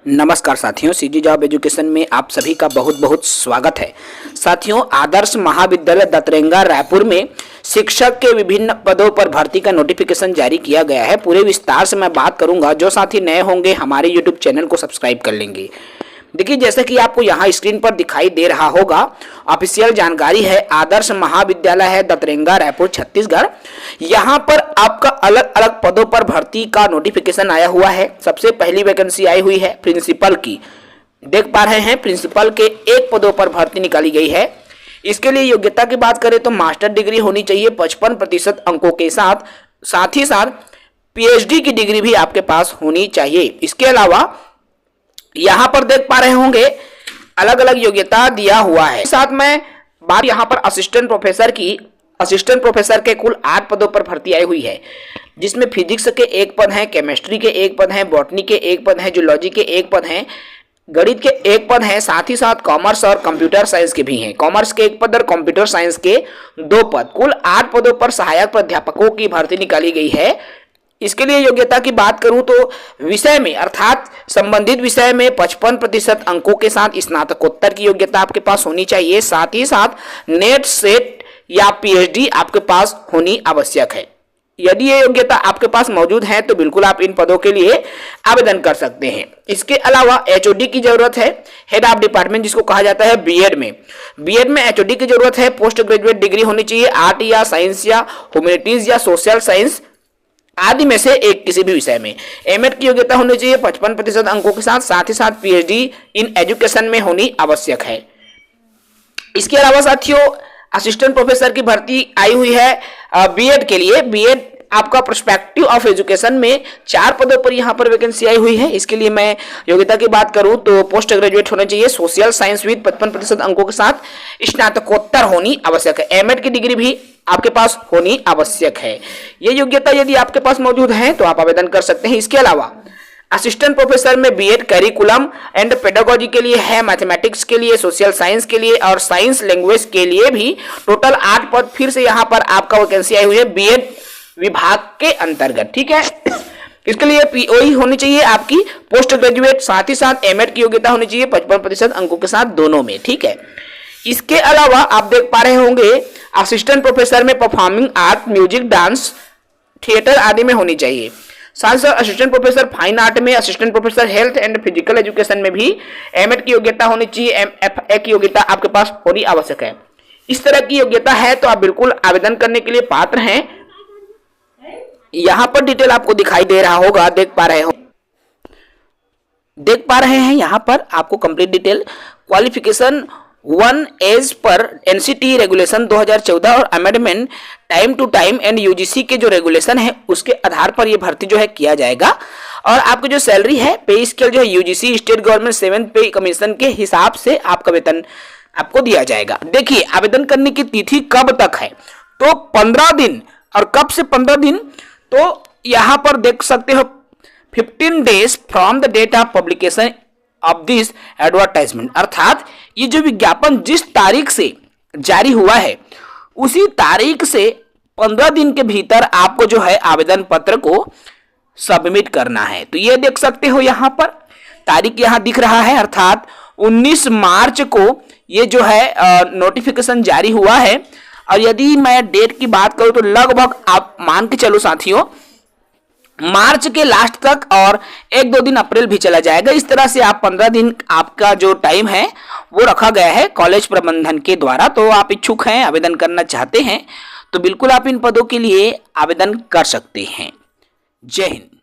नमस्कार साथियों, CG job education में आप सभी का बहुत बहुत स्वागत है। साथियों, आदर्श महाविद्यालय दतरेंगा रायपुर में शिक्षक के विभिन्न पदों पर भर्ती का नोटिफिकेशन जारी किया गया है। पूरे विस्तार से मैं बात करूंगा। जो साथी नए होंगे हमारे यूट्यूब चैनल को सब्सक्राइब कर लेंगे। देखिए, जैसे कि आपको यहाँ स्क्रीन पर दिखाई दे रहा होगा, ऑफिशियल जानकारी है। आदर्श महाविद्यालय है दतरेंगा रायपुर छत्तीसगढ़। यहाँ पर आपका अलग अलग पदों पर भर्ती का नोटिफिकेशन आया हुआ है। सबसे पहली वैकेंसी आई हुई है प्रिंसिपल की। देख पा रहे हैं, प्रिंसिपल के 1 पदों पर भर्ती निकाली गई है। इसके लिए योग्यता की बात करें तो मास्टर डिग्री होनी चाहिए 55% अंकों के साथ ही साथ PhD की डिग्री भी आपके पास होनी चाहिए। इसके अलावा यहां पर देख पा रहे होंगे अलग अलग योग्यता दिया हुआ है। साथ में बात यहां पर असिस्टेंट प्रोफेसर की। असिस्टेंट प्रोफेसर के कुल 8 पदों पर भर्ती आई हुई है, जिसमें फिजिक्स के 1 पद हैं, केमिस्ट्री के 1 पद हैं, बॉटनी के 1 पद हैं, जूलॉजी के 1 पद हैं, गणित के 1 पद हैं, साथ ही साथ कॉमर्स और कंप्यूटर साइंस के भी हैं। कॉमर्स के 1 पद और कंप्यूटर साइंस के 2 पद। कुल 8 पदों पर सहायक प्राध्यापकों की भर्ती निकाली गई है। इसके लिए योग्यता की बात करूं तो विषय में अर्थात संबंधित विषय में 55% अंकों के साथ स्नातकोत्तर की योग्यता आपके पास होनी चाहिए। साथ ही साथ नेट सेट या PhD आपके पास होनी आवश्यक है। यदि ये योग्यता आपके पास मौजूद है तो बिल्कुल आप इन पदों के लिए आवेदन कर सकते हैं। इसके अलावा HOD की जरूरत है, हेड ऑफ डिपार्टमेंट जिसको कहा जाता है। बीएड में HOD की जरूरत है। पोस्ट ग्रेजुएट डिग्री होनी चाहिए आर्ट या साइंस या ह्यूमैनिटीज या सोशल साइंस आदि में से एक किसी भी विषय में। एमएड की योग्यता होनी चाहिए 55% अंकों के साथ ही साथ PhD इन एजुकेशन में होनी आवश्यक है। इसके अलावा साथियों, असिस्टेंट प्रोफेसर की भर्ती आई हुई है बीएड के लिए। बीएड आपका पर्सपेक्टिव ऑफ एजुकेशन में 4 पदों पर यहाँ पर वैकेंसी आई हुई है। इसके लिए मैं योग्यता की बात करूं तो पोस्ट ग्रेजुएट होना चाहिए, सोशल साइंस विद 55% अंकों के साथ स्नातकोत्तर होनी आवश्यक है। एमएड की डिग्री भी आपके पास होनी आवश्यक है। ये योग्यता यदि आपके पास मौजूद है तो आप आवेदन कर सकते हैं। इसके अलावा असिस्टेंट प्रोफेसर में बीएड करिकुलम एंड पेडागोजी के लिए है, मैथमेटिक्स के लिए, सोशल साइंस के लिए और साइंस लैंग्वेज के लिए भी टोटल 8 पद फिर से यहाँ पर आपका वैकेंसी आई हुई है बीएड विभाग के अंतर्गत। ठीक है, इसके लिए POE होनी चाहिए आपकी पोस्ट ग्रेजुएट, साथ ही साथ एमएड की योग्यता होनी चाहिए 55% अंकों के साथ दोनों में। ठीक है, इसके अलावा आप देख पा रहे होंगे असिस्टेंट प्रोफेसर में performing art, music, dance, theatre आदि में होनी चाहिए। साथ ही असिस्टेंट प्रोफेसर फाइन आर्ट में, assistant professor health and physical education में भी एमएड की योग्यता होनी चाहिए। MFA की योग्यता आपके पास होनी आवश्यक है। इस तरह की योग्यता है तो आप बिल्कुल आवेदन करने के लिए पात्र हैं। यहां पर डिटेल आपको दिखाई दे रहा होगा, देख पा रहे हैं यहां पर आपको कंप्लीट डिटेल। क्वालिफिकेशन 1 एज पर NCT रेगुलेशन 2014 और amendment time to time and UGC के जो रेगुलेशन है उसके आधार पर यह भर्ती जो है किया जाएगा। और आपकी जो सैलरी है, पे स्केल जो है UGC स्टेट गवर्नमेंट 7th पे कमीशन के हिसाब से आपका वेतन आपको दिया जाएगा। देखिए, आवेदन करने की तिथि कब तक है तो 15 दिन। और कब से 15 दिन तो यहां पर देख सकते हो 15 days from the date of publication of this advertisement. अर्थात ये जो विज्ञापन जिस तारीख से जारी हुआ है उसी तारीख से 15 दिन के भीतर आपको जो है आवेदन पत्र को सबमिट करना है। तो ये देख सकते हो यहां पर तारीख यहां दिख रहा है, अर्थात 19 मार्च को ये जो है नोटिफिकेशन जारी हुआ है। और यदि मैं डेट की बात करूं तो लगभग आप मान के चलो साथियों मार्च के लास्ट तक और 1-2 दिन अप्रैल भी चला जाएगा। इस तरह से आप 15 दिन आपका जो टाइम है वो रखा गया है कॉलेज प्रबंधन के द्वारा। तो आप इच्छुक हैं, आवेदन करना चाहते हैं तो बिल्कुल आप इन पदों के लिए आवेदन कर सकते हैं। जय हिंद।